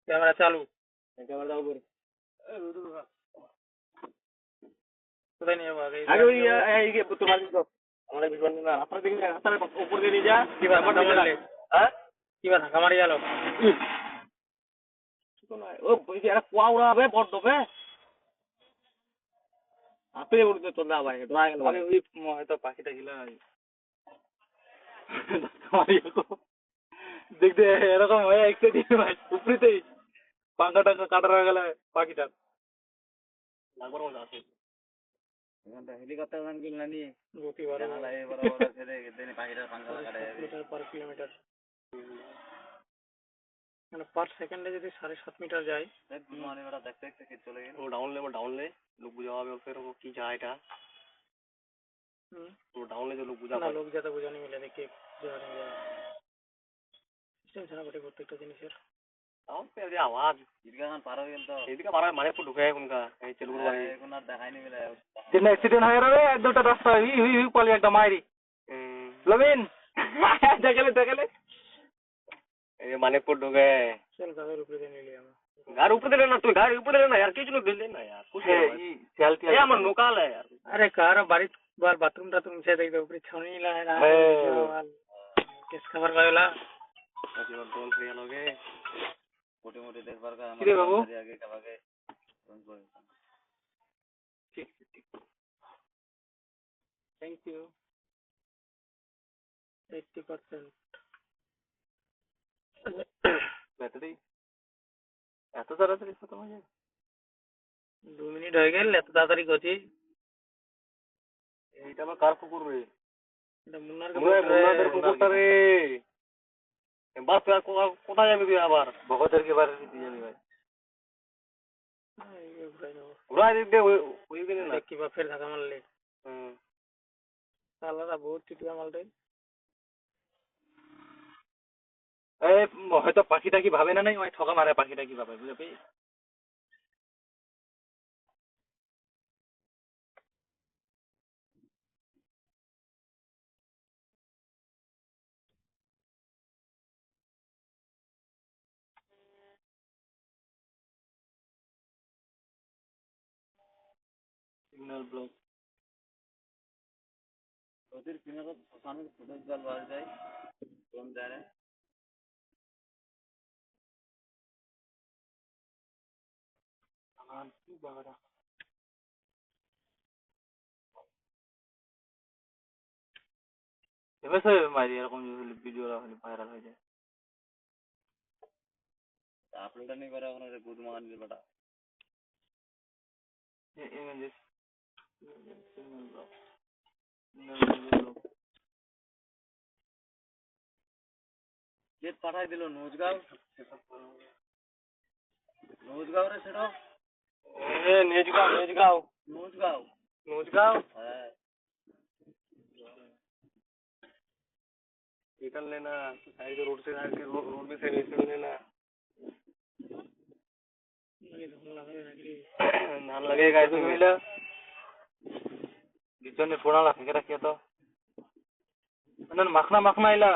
Camera চালু। Camera দাও করে কোথায় নিয়ে যাবো আগে ওই এই তোমার আমাদের বিমান না আপনার দিকে রাস্তার উপর দিয়ে নিয়ে যা কিবা ধাক্কা মারলে হ্যাঁ কিবা ধাক্কা মারি গেল। ও ওই যে একটা কুয়া উড়া হবে বড় হবে আপনি উড়তে চলে ভাই ডরা গেল আরে ওই হয়তো পাখিটা গিলা দেখতে এরকম হয়ে একটা দিন ভাই উপরেতেই পাঙ্খা টাঙ্খা কাটা হয়ে গেলে পাখিটা লাগবার মজা আছে হেলিকপ্টার গান কিনলা নি গতি বাড়ে পাখিটার পাঙ্খা কাটা মিটার পার কিলোমিটার, মানে পার সেকেন্ডে যদি 7.5 মিটার যায়। দেখতে দেখতে চলে গেল ও ডাউন লে লোক বুঝা হবে ফের ও কি যায় এটা তো ডাউন লে লোক বুঝা না, লোক যাতে বোঝানি মিলে দেখে বোঝানি যায় সিস্টেম ছাড়া বটে প্রত্যেকটা জিনিসের। তাও যে আওয়াজ এদিকে পার হয়ে গেল তো এদিকে পার মানে একটু ঢুকে এখনকার এই চেলুগুলো বাড়ি এখন আর দেখাই নি মিলে তিন অ্যাক্সিডেন্ট হয়ে গেল এক দুটো রাস্তা হুই হুই হুই পালি একটা মাইরি লবিন দেখালে এই মানিকপুর ঢুকে চল গাড়ির উপরে দিয়ে নিলি আমরা। घर ऊपर दे लेना तू घर ऊपर दे लेना यार किस लोग दे लेना यार कुछ है चलती है हमर नोकाल है यार अरे कार बारिश बार बाथरूम टाथरूम से देख दो ऊपर छावनी ला है ना किस खबर वाला जीवन दोन फ्री लोगे मोटे मोटे देख बार का किरे बाबू आगे कबागे ठीक थैंक यू 80%। बैटरी এত তাড়াতাড়ি খতম হয়ে যায় 2 মিনিট হয়ে গেল এত তাড়াতাড়ি করছি। এইটা আবার কার কুকুর রে এটা মুন্নার মুন্নাদের কুকুরটা রে বাস কোথায় যাবি তুই আবার ভগতের কে বাড়ি দিতে যাবি ভাই ঘুরাই দিতে ওই দিনে না কি বা ফের ধাক্কা মারলে সালারা বহুত চিটিয়া মালটাই এই হয়তো পাখিটা কি ভাবে না নাই ওই ঠকা মারে পাখিটা কি ভাবে বুঝলি सिग्नल ब्लॉक ওদের কিনারে সামনে ফুটেজ জল বাড় যায় কম যায় না আমার কি বাবা এমএসএ মারি এরকম ভিডিও ভাইরাল হয়ে যায় আপলোড नहीं करा उन्होंने गुड मान के बड़ा ये চেট পাঠাই দিল নোজগাঁও রে সেটা এ নোজগাঁও হ্যাঁ निकल लेना साइड रोड से रोड में से निकल लेना नाम लगेगा इसमें मिला जिसने थोड़ा ला फेंक रखिया तो अनन मखना इला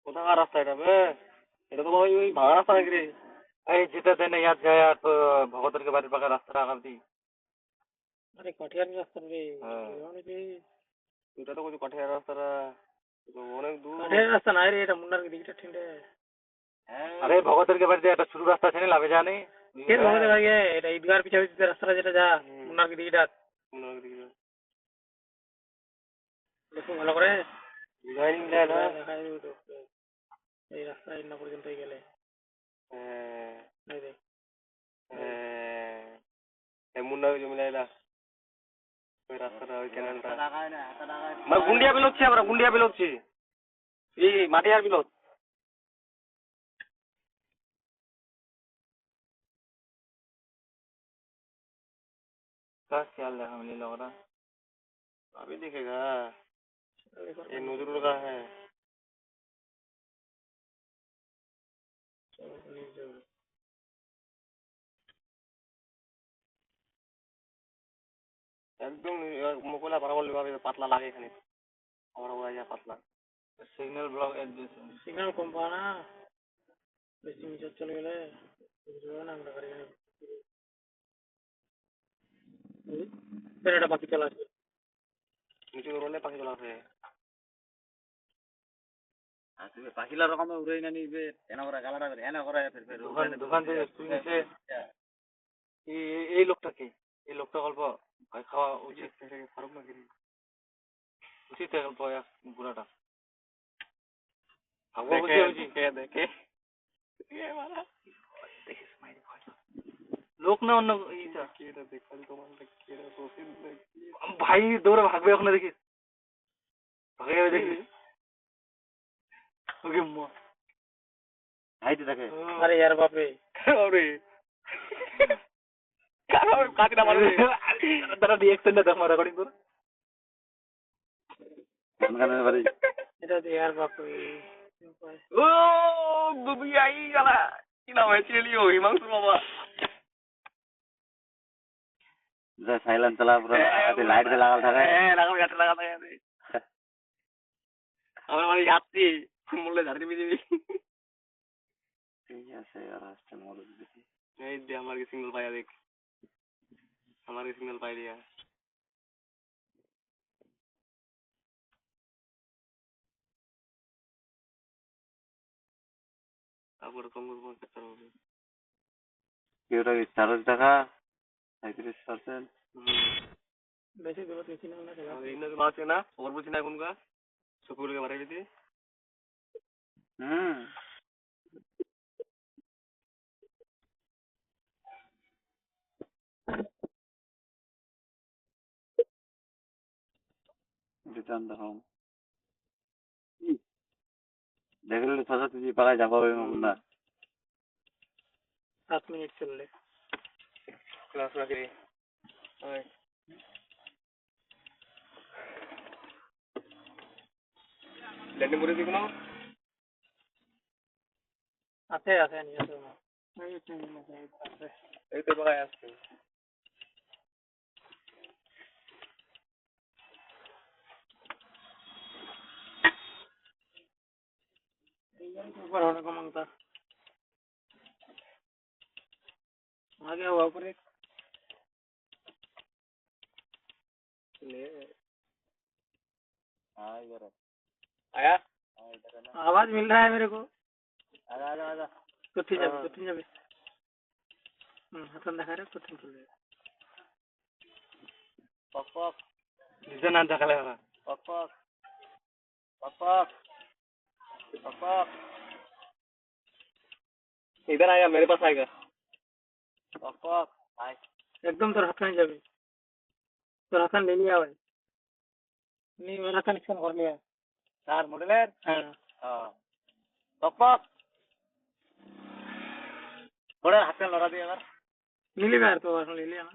কোথাকার রাস্তা এটা এটা তো ওই ভাঙা রাস্তা নাকি রে এই যেটা দেন ইয়াদ যায় তো ভগতের के বাড়ির পাশে রাস্তাটা করতি अरे कटियार रास्ता रे এটা তো কিছু কঠিয়ার রাস্তাটা অনেক দূর कटियार रास्ता নাই রে এটা মুন্নার দিকটা ঠিন্ডে আরে ভগতের के বাড়িতে একটা ছোট রাস্তা আছে না লাভে জানি কে ভগতের ভাই এটা ঈদগার পিছে পিছে রাস্তাটা যেটা যা মুন্নার দিকটা দেখো ভালো করে ডিজাইনিং দেয় না দেখাই দেব তো এই রাস্তা ইন্না পর্যন্ত গেলে এই দেখ এই মুন্না জমি লাইলা ওই রাস্তাটা ওই ক্যানেলটা মানে গুন্ডিয়া বিলোচ্ছি আমরা গুন্ডিয়া বিলোচ্ছি এই মাটিয়ার বিলোচ का ख्याल रखा मिले लग रहा अभी दिखेगा ये नजरुल का है একদম মুকুলা বরাবর ভাবে পাতলা লাগে এখানে বড় বড় যা পাতলা সিগন্যাল ব্লক এড দিয়েছে। সিগন্যাল কম পাওয়া না, বেশি মিটার চলে গেলে বুঝবে না আমরা গাড়ি এটা বাকি চলা আছে নিচে রোডে পাখি চলা আছে। আসবে পাখিলা রকমে উড়ে না নিবে এনা করে গালাটা করে এনা করে ফের দোকান দোকান থেকে তুই নিচে এই লোকটা কে? এই লোকটা গল্প ভয় খাওয়া উচিত ফারুক না গিরি উচিত গল্প বুড়াটা ভাবো বুঝি কে দেখে লোক না অন্য ভাই দৌড়ে ভাগবে ওখানে দেখিস ভাগে যাবে দেখিস ওকে হাইতে থাকে আরে यार বাপরে আরে কারো কাটিনা মারবে তারা রিঅ্যাকশনটা দেখ মারা রেকর্ডিং করে গানে বাড়ি এটা তো यार বাপরে ও গুবি আই গলা কি নাম আছে লিও হিমাংশু বাবা যা সাইলেন্ট চালা পুরো আতে লাইট দে লাগাল থাকে হ্যাঁ লাগাল গাতে লাগা থাকে আমার মানে যাচ্ছি মূল্যে ধারে দিবি ঠিক আছে আর আসতে মরে দিবি এই দে আমার কি সিঙ্গেল পাইয়া দেখ আমার কি সিঙ্গেল পাই দিয়া তারপরে তোমার কোন চেষ্টা হবে কেউটা কি 40 টাকা 35%। বেশি দূর থেকে না না চলা এই না মাছ না ওর বুঝি না কোনকা সুকুলকে মারা দিতি হুম রিটার্ন দা হোম দেখলে ফাঁসা তুই পাকায় যাবো না 7 মিনিট চললে ক্লাস রাখি ওই ল্যান্ডিং করে দিই কোনো আছে আছে নিয়ে আসো না এই তো পাকায় আসছে ऊपर होने को मांगता आ गया हुआ ऊपर एक ले हाँ इधर आया आवाज मिल रहा है मेरे को आजा आजा आजा तो ठीक है हसन दिखा रहा है तो ठीक है पक पक जिसे ना देखा लगा पक पक पक पक पक पक इधर आएगा मेरे पास आएगा पक पक आए एकदम तो हसन जाबे तो हसन ले लिया भाई नहीं मेरा कनेक्शन कर लिया चार मॉडलर हाँ हाँ पक पक थोड़ा हाथ में लगा दिया यार ले लिया यार तो ले लिया ना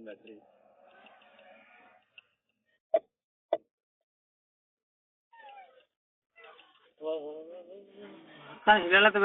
बैटरी हसन हिला तो